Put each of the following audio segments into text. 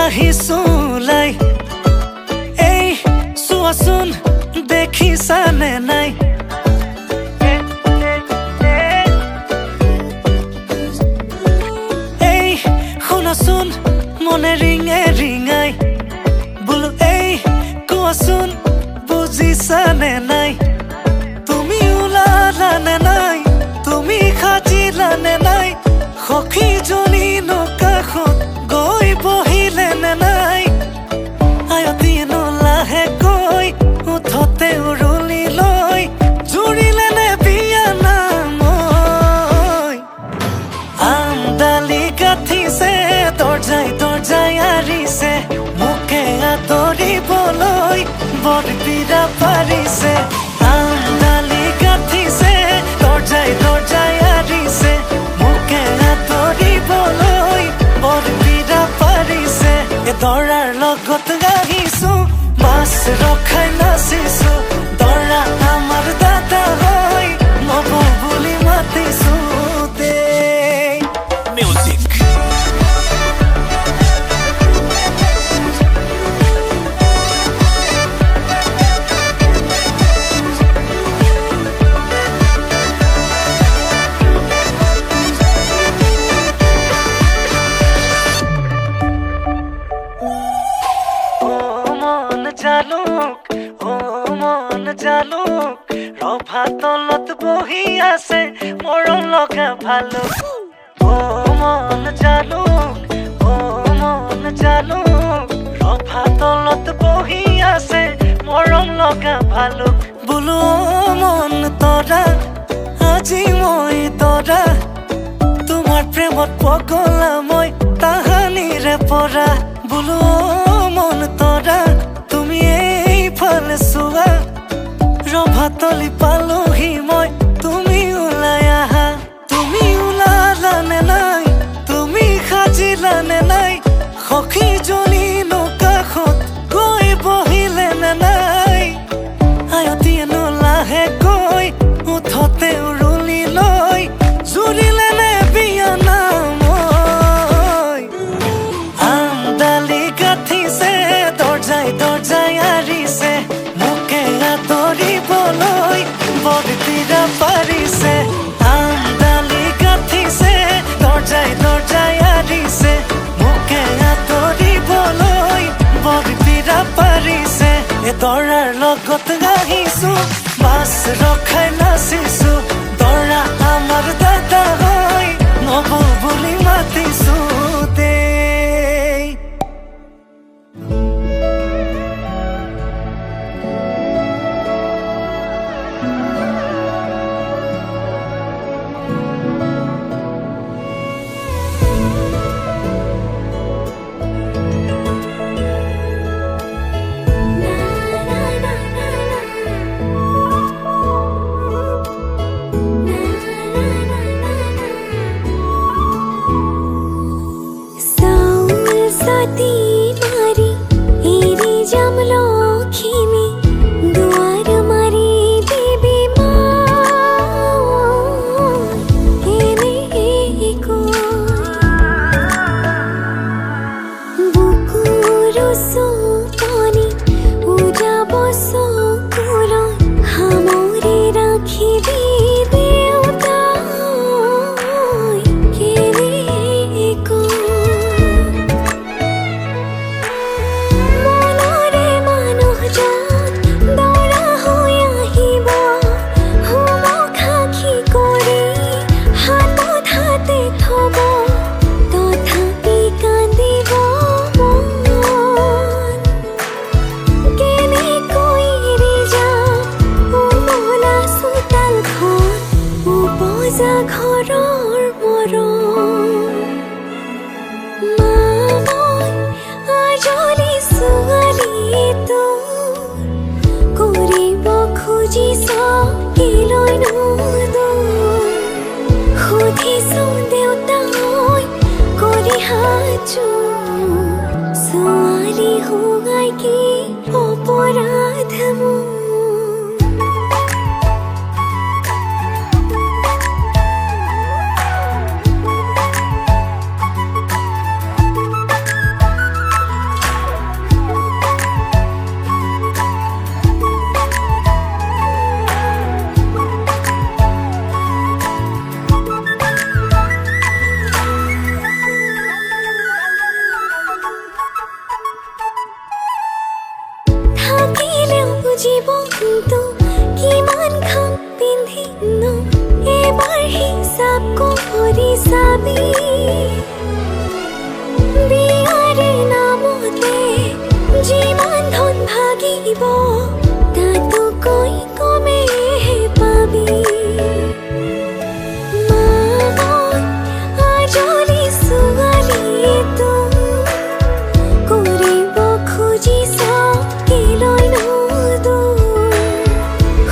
আহিছোলাই এই চোৱাচোন দেখিছানে নাই এই শুনাচোন মনে ৰিঙে ৰিঙাই বোলো এই কোৱাচোন বুজিছানে নাই তুমি ওলালানে নাই তুমি সাজিলানে নাই সখীজনী নকাষত গৈ বহিলেনে নাই আয়তীনো লাহেকৈ উঠতে উৰুলি লৈ জুৰিলেনে বিয়া নামৈ আমডালি গাঠিছে দৰ্জাই দৰ্জাই আৰিছে মোকে আদৰিবলৈ বৰবিৰা পাৰিছে আমডালি গাঠিছে দৰ্জাই দৰ্জাই আৰিছে মোকে আদৰিবলৈ বৰবিৰা পাৰিছে এ দৰাৰ লগত আহিছো মাছ ৰখাই নাচিছো দৰা আমাৰ দাদা হয় নব বুলি মাতিছো দেই মিউজিক জালুক ও মন জালুক ৰভা তলত বহি আছে মৰম লগা ভালুক ও মন জালুক ৰভা তলত বহি আছে মৰম লগা ভালুক বোলো মন তৰা আজি মই তৰা তোমাৰ প্ৰেমত পগলা মই তাহানিৰে পৰা বোলো মন তৰা তুমি এইফালে চোৱা ৰভাতলি পালোহি মই তুমি ওলাই আহা তুমি ওলালানে নাই তুমি সাজিলানে নাই সখীজনী নকাষত গৈ বহিলেনে নাই আয়তীনো লাহেকৈ উঠতে উৰুলি লৈ জুৰিলেনে বিয়া নামৈ আমডালি গাঠিছে দৰ্জাই দৰ্জাই আৰিছে মোকে আদৰিবলৈ বৰবিৰা পাৰিছে আমডালি গাঠিছে দৰ্জাই দৰ্জাই আৰিছে মোকে আদৰিবলৈ বৰবিৰা পাৰিছে এ দৰাৰ লগত আহিছো মাছ ৰখাই নাচিছো দৰা আমাৰ দাদা হয় নব বুলি মাতিছো দেই ছোৱালী হোৱাই কি অপৰাধ মোৰ থাকিলেও জীৱনটো কিমান খাম পিন্ধিনো এবাৰ হিচাপ কৰি চাবি বিয়াৰে নামতে যিমান ধন ভাগিব তাতোকৈ কমেহে পাবি মামন আজলি ছোৱালীটো কৰিব খুজিছ কেলৈ নদো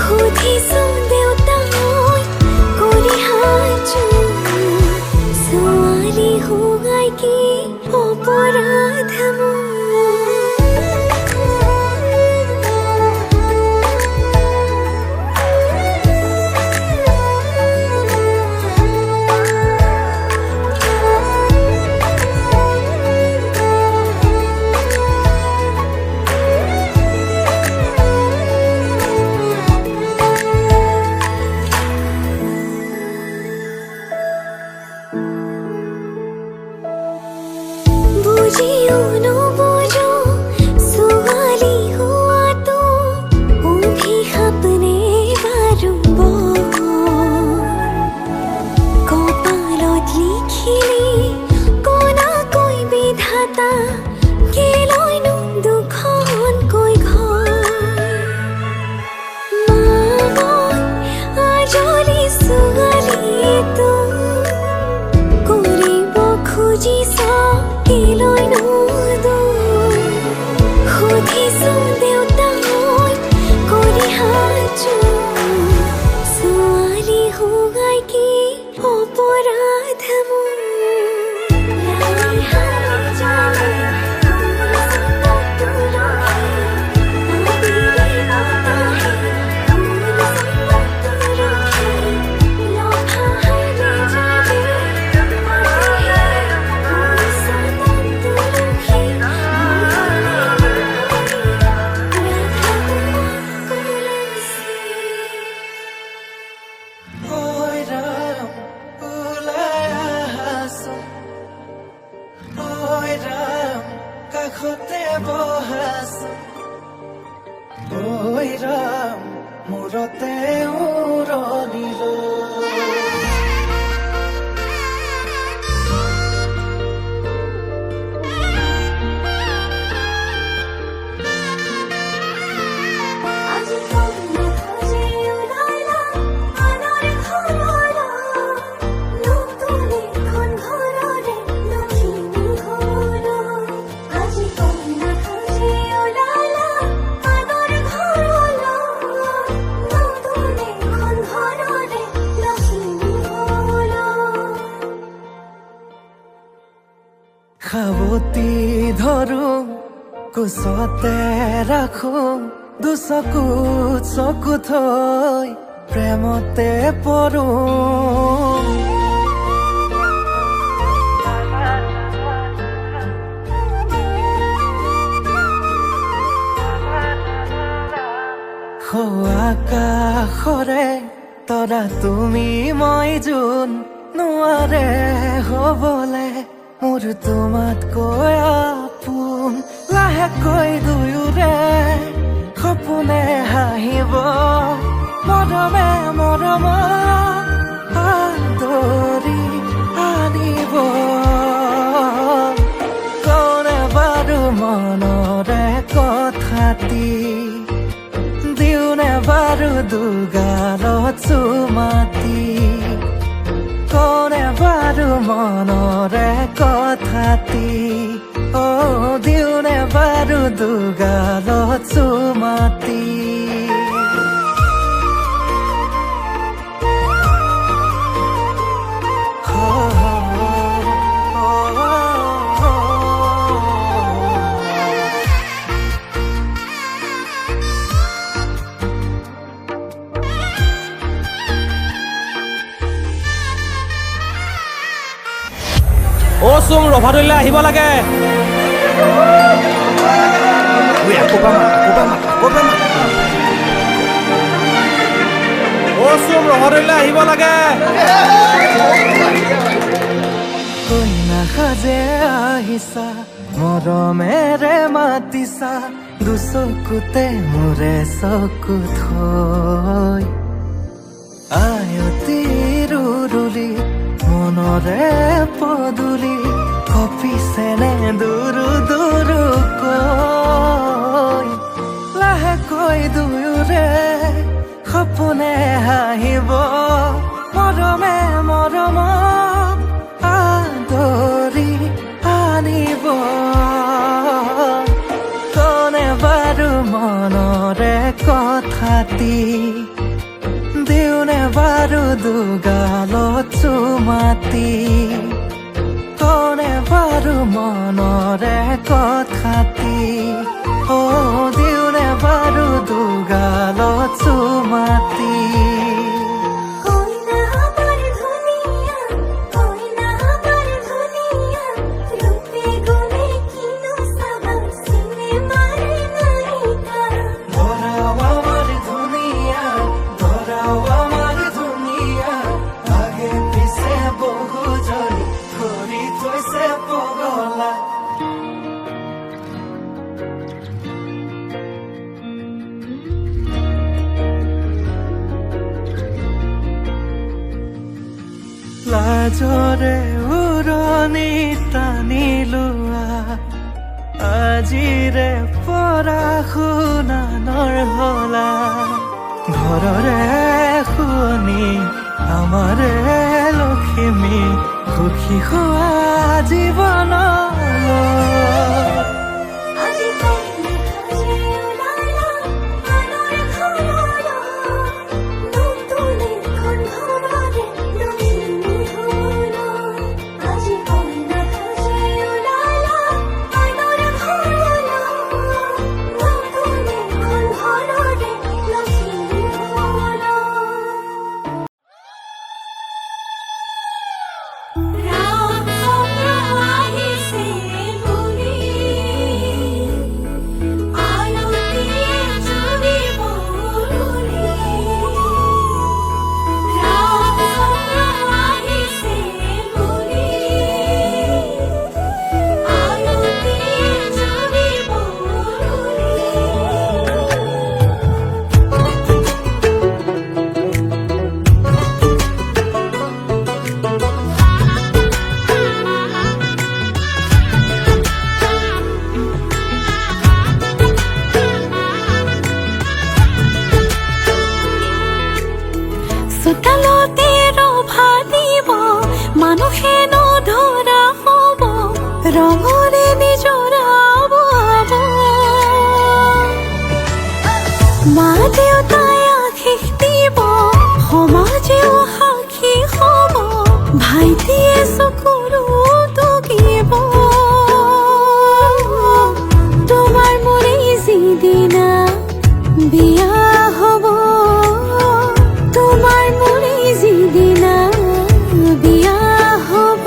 সুধিছো দেউতাই কৰি হাজো ছোৱালী হোৱাই কি অপৰাধ মোৰ বুজিও নুবুজো ছোৱালী হোৱাটো অভিশাপ নে বাৰু কপালত লিখিলি কোনাকৈ বিধাতা কেলৈনো দুখনকৈ ঘৰ মামন আজলি ছোৱালীটো কৰিব খুজিছ কেলৈ নদো সুধিছো দেউতাই কৰি হাজো ছোৱালী হোৱাই কি অপৰাধ মোৰ কাষতে বহাছো ঐ ৰাম মূৰতে উৰণিলো সাৱতি ধৰো কোচতে ৰাখো দুচকুত চকু থৈ প্ৰেমতে পৰো আকাশৰে তৰা তুমি মই যোন নোৱাৰে হ'বলে মোৰ তোমাতকৈ আপোন লাহেকৈ দুয়োৰে সপোনে হাঁহিব মৰমে মৰমত আদৰি আনিব কোনে বাৰু মনৰে কথাটি দিওনে বাৰু দুগালত চুমাতি কোনে বাৰু মনৰে কথাটি দিওনে বাৰু দুগালত চুমাতি ও চুম ৰভাদলৈ আহিব লাগে ও চুম ৰভাদলৈ আহিব লাগে কইনা সাজে আহিছা মৰমেৰে মাতিছা দুচকুতে মোৰে চকু থৈ আয়তিৰ উৰুলি মনৰে পদুলি কপিছেনে দুৰু দুৰুকৈ লাহেকৈ দুয়োৰে সপোনে হাঁহিব মৰমে মৰমক আদৰি আনিব কনে বাৰু মনৰে কথাটি দিওনে বাৰু দুগালত চুমাতি কনে বাৰু মনৰে কথাটি অ দিওনে বাৰু দুগালত চুমাতি কইনা বৰ ধুনীয়া কইনা বৰ ধুনীয়া ৰূপে গুণে কিনো চাবা চিনেমাৰ নায়িকা ধৰাও আমাৰ দুনিয়া ধৰাও আমাৰ দুনিয়া আগে পিছে বহু জনি ধৰি থৈছে পগলা লাজৰে উৰণি টানি লোৱা আজিৰে পৰা শুনানৰ হলা ঘৰৰে শুৱনি আমাৰে লখিমী সুখী হোৱা জীৱনলৈ আজি কইনা সাজে ওলালা আনৰ ঘৰলৈ নতুন এখন ঘৰৰে লখিমী হবলৈ আজি কইনা সাজে ওলালা আনৰ ঘৰলৈ নতুন এখন ঘৰৰে লখিমী হবলৈ ৰাম চন্দ্ৰ আহিছে বুলি আলতীয়ে জুৰিব বুলি ৰাম চন্দ্ৰ আহিছে বুলি আলতীয়ে জুৰিব চোতালতে ৰভা দিব মানুহে নধৰা হ'ব ৰঙৰে নিজৰাব মা দেউতাই আশীষ দিব সমাজেও সাক্ষী হ'ব ভাইটিয়ে চকুৰো টুকিব তোমাৰ মোৰে যিদিনা বিয়া হ'ব তোমাৰ মোৰে যিদিনা বিয়া হ'ব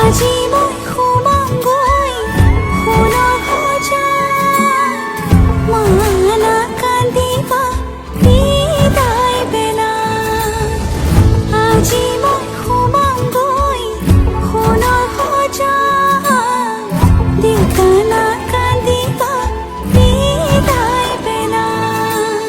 আজি মই সোমামগৈ সোণৰ সজাত মানা কান্দিবা বিদায় বেলাত আজি মই সোমামগৈ সোণৰ সজাত দেউতা নাকান্দিবা বিদায় বেলাত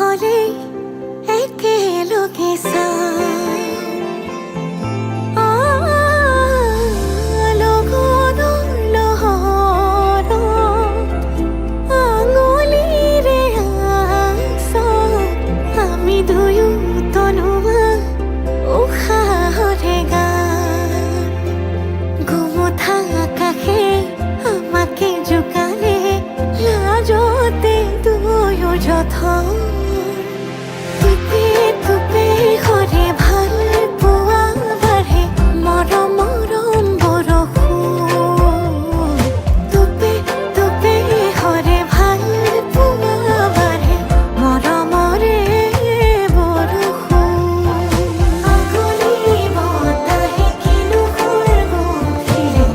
হলে একেলগে লগনৰ লহৰত আঙুলিৰে আঁচত আমি দুয়ো তনুৱা উশাহৰে গান গোমঠা আকাশে আমাকে জোকানে লাজতে দুয়ো যথৰ টুপে টুপে সৰে ভাল পোৱা বাঢ়ে মৰম মৰম বৰষুণ টুপে টুপে সৰে ভাল পোৱা বাঢ়ে মৰমৰে বৰষুণ আগুলি বতাহে কিনো সুৰগুঠিৰে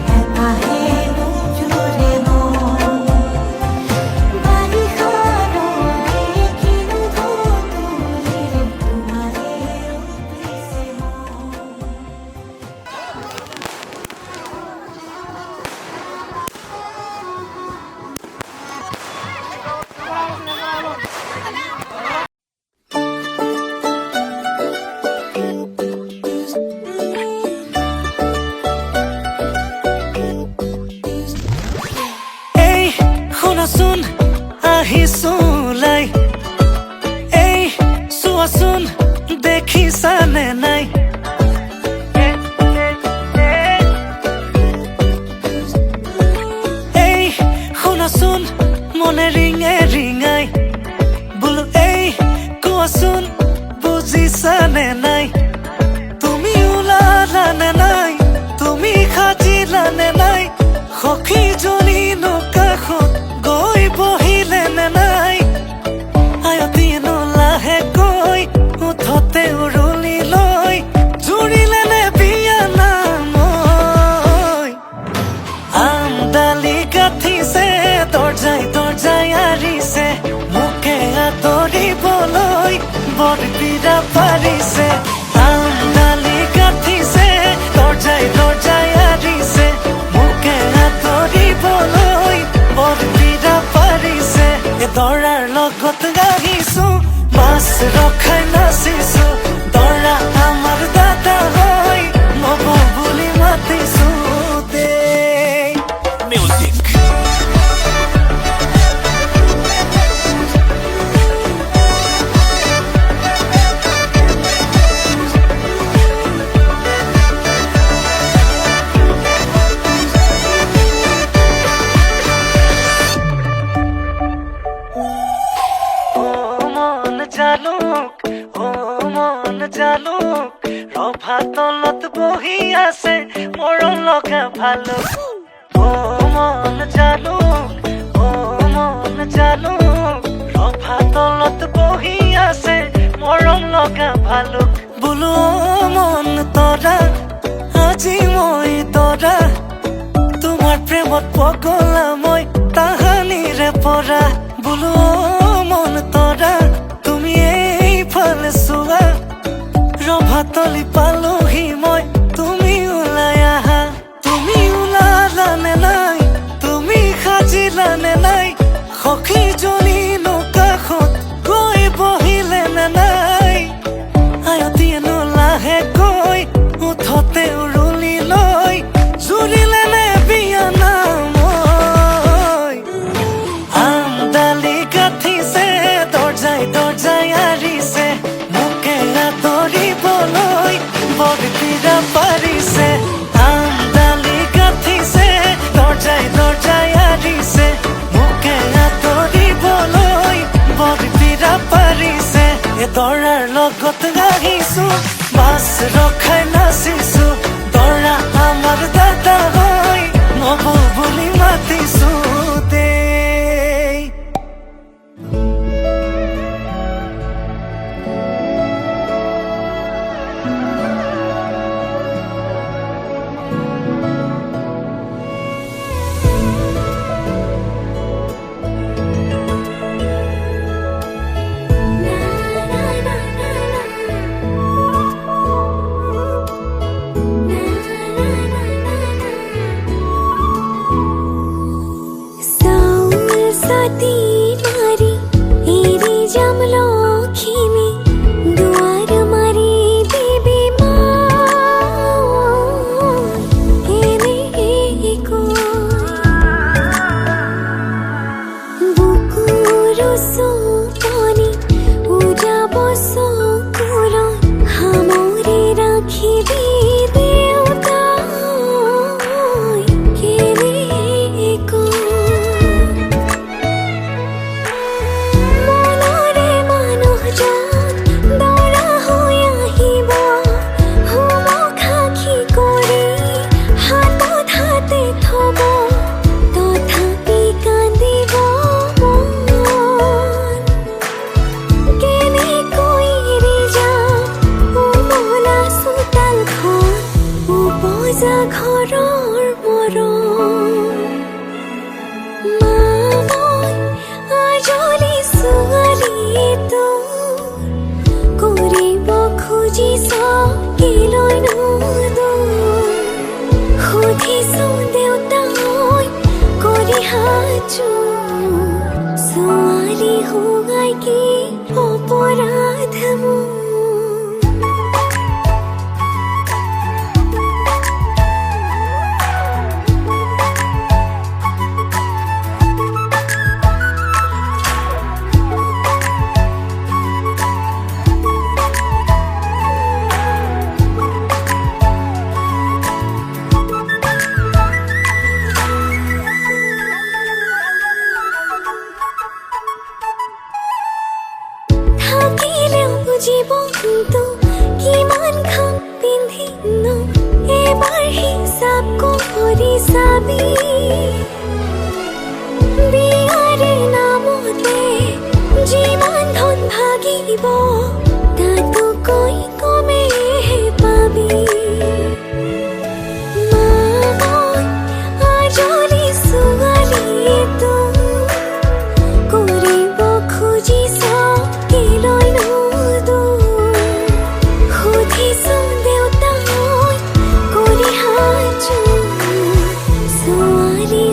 আহে নোজোৰে মন বাৰিষা ৰ'দে কিনো ঢৌতুলিৰে তোমাৰে উঠিছে মন এই শুনাচোন আহিছো ওলাই এই চোৱাচোন দেখিছানে নাই এই শুনাচোন মনে ৰিঙে ৰিঙাই বোলো এই কোৱাচোন বুজিছানে নাই তুমি ওলালানে নাই তুমি সাজিলানে নাই সখীজনী কাষত গৈ বহিলেনে নাই আয়তীনো লাহেকৈ উঠতে উৰুলি লৈ জুৰিলেনে বিয়া নামৈ আমডালি গাঁঠিছে দৰ্জাই দৰ্জাই আৰিছে মোকে আদৰিবলৈ বৰপীৰা পাৰিছে আমডালি গাঁঠিছে দৰ্জাই দৰ্জাই আৰিছে মোকে আদৰিবলৈ বৰপীৰা পাৰিছে এই দৰাৰ লগত গাইছো মাছ ৰখাই নাচিছো দৰা আমাৰ দাদা হয় নব বুলি মাতিছো দেই মিউজিক মন জালুক ৰভা তলত বহি আছে মৰম লগা ভালুক মন জালুক ৰভা তলত বহি আছে মৰম লগা ভালুক বোলো মন তৰা আজি মই তৰা তোমাৰ প্ৰেমত পগলা মই তাহানিৰে পৰা বোলো মন তৰা তুমি এইফালে চোৱা ৰভাতলি পালোহি মই তুমি ওলাই আহা তুমি ওলালানে নাই তুমি সাজিলানে নাই সখীজনী কাষত গৈ বহিলেনে নাই আয়তীনো লাহেকৈ উঠতে উৰুলি লৈ জুৰিলেনে বিয়া নামৈ আমডালি গাঁঠিছে দৰ্জাই দৰ্জাই আৰিছে মোকে আদৰিবলৈ বৰপীৰা পাৰিছে আমডালি গাঁঠিছে দৰ্জাই দৰ্জাই আৰিছে মোকে আদৰিবলৈ বৰপীৰা পাৰিছে এই দৰাৰ লগত গাইছো মাছ ৰখাই নাচিছো দৰা আমাৰ দাদা হয় নব বুলি মাতিছো দেই साती नारी एरी जमलो খুজিছ কিলৈনো দূৰ সুধিছো দেউতাই কৰি হাজু ছোৱালী হোৱাই কি অপৰাধ মোৰ জীৱনটো কিমান খাম পিন্ধিনো এবাৰ হিচাপ কৰি চাবি বিয়াৰে নামতে যিমান ধন ভাগিব তাতোকৈ কমেহে পাবি মামন আজলি ছোৱালীটো কৰিব খুজিছ কিলৈনো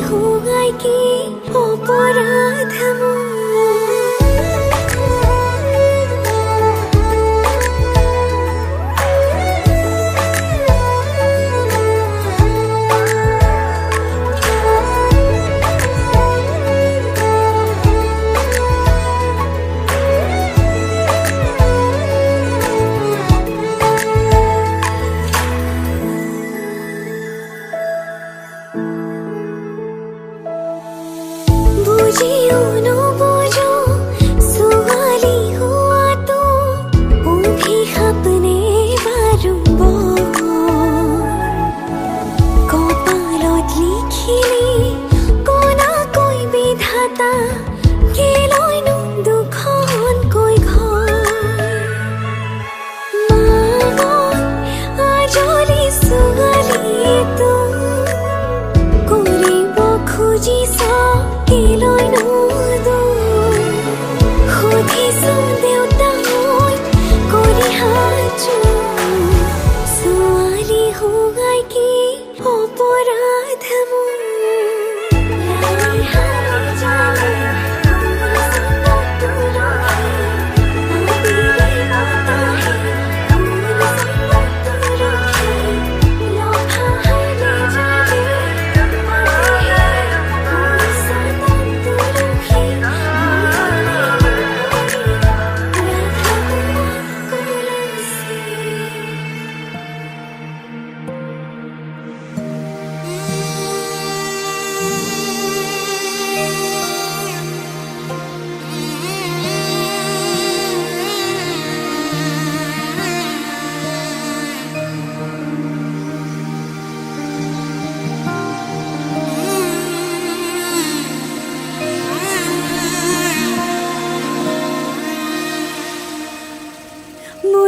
হোৱাই কি অপৰাধ বুজিও নুবুজো ছোৱালী হোৱাটো অভিশাপ নে বাৰু কপালত লিখিলি কোনাকৈ বিধাতা কেলৈনো দুখনকৈ ঘৰ মামন আজলি ছোৱালীটো কৰিব খুজিছ কিলৈনো দূৰ সুধিছো দেউতাই কৰি হাজু ছোৱালী হোৱাই কি অপৰাধ মোৰ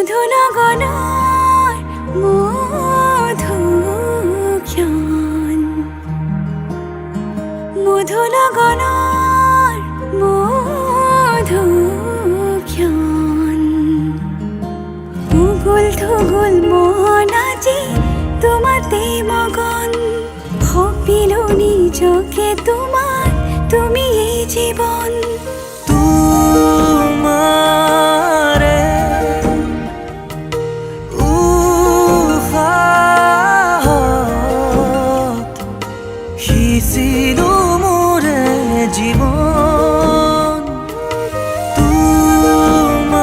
মধুনগনৰ মধুক্ষণ মধুনগনৰ মধুক্ষণ উগুল থুগুল মন আজি তোমাতে মগন ভাবিলো নিজকে তোমাৰ তুমি এই জীৱন সিঁচিলো মোৰে জীৱন তোমাৰে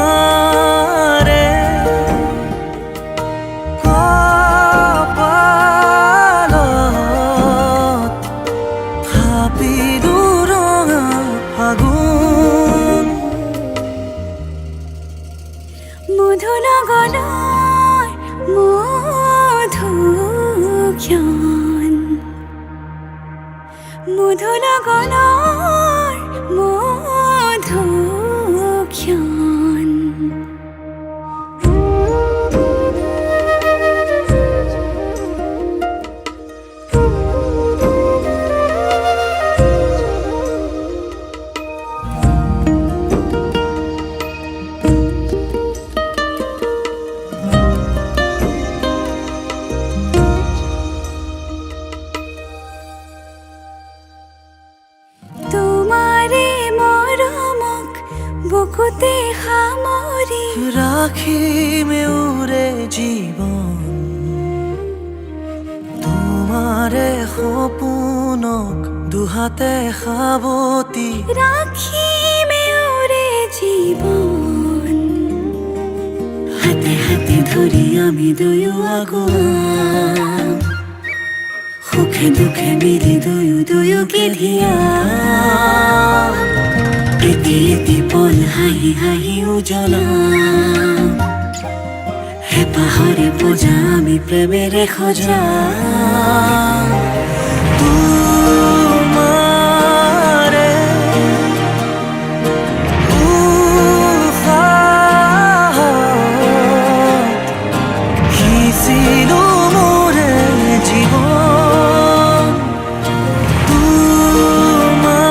কপালত থাপিলো ৰঙা ফাগুন মধুনগৰৰ মধুক্ষণ মধুনগৰৰ বুকুতে সামৰি ৰাখিমে উৰে জীৱন তোমাৰে সপোনক দুহাতে সাৱতি ৰাখিমে উৰে জীৱন হাতে হাতে ধৰি আমি দুয়ো আগুৱাম সুখে দুখে মিলি দুয়োকে ধিয়াম এটি এটি পল হাঁহি হাঁহি উজ্বলাম হেঁপাহৰে পূজা আমি প্ৰেমেৰে সজাম তোমাৰে উশাহত সিঁচিলো মোৰে জীৱন তোমাৰে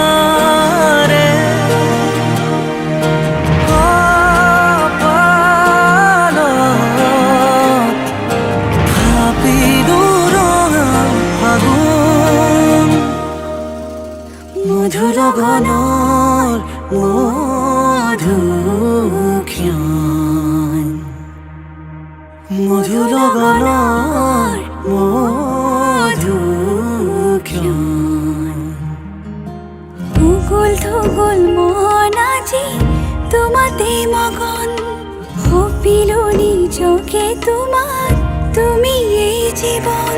কপালত ভাবিলো ৰঙা ফাগুন মধুৰ গণৰ মধুক্ষণ মধুৰ গণৰ মধুক্ষণ উগুল থুগুল মন আজি তোমাতে মগন সপিলো নিজকে তোমাৰ তুমি এই জীবন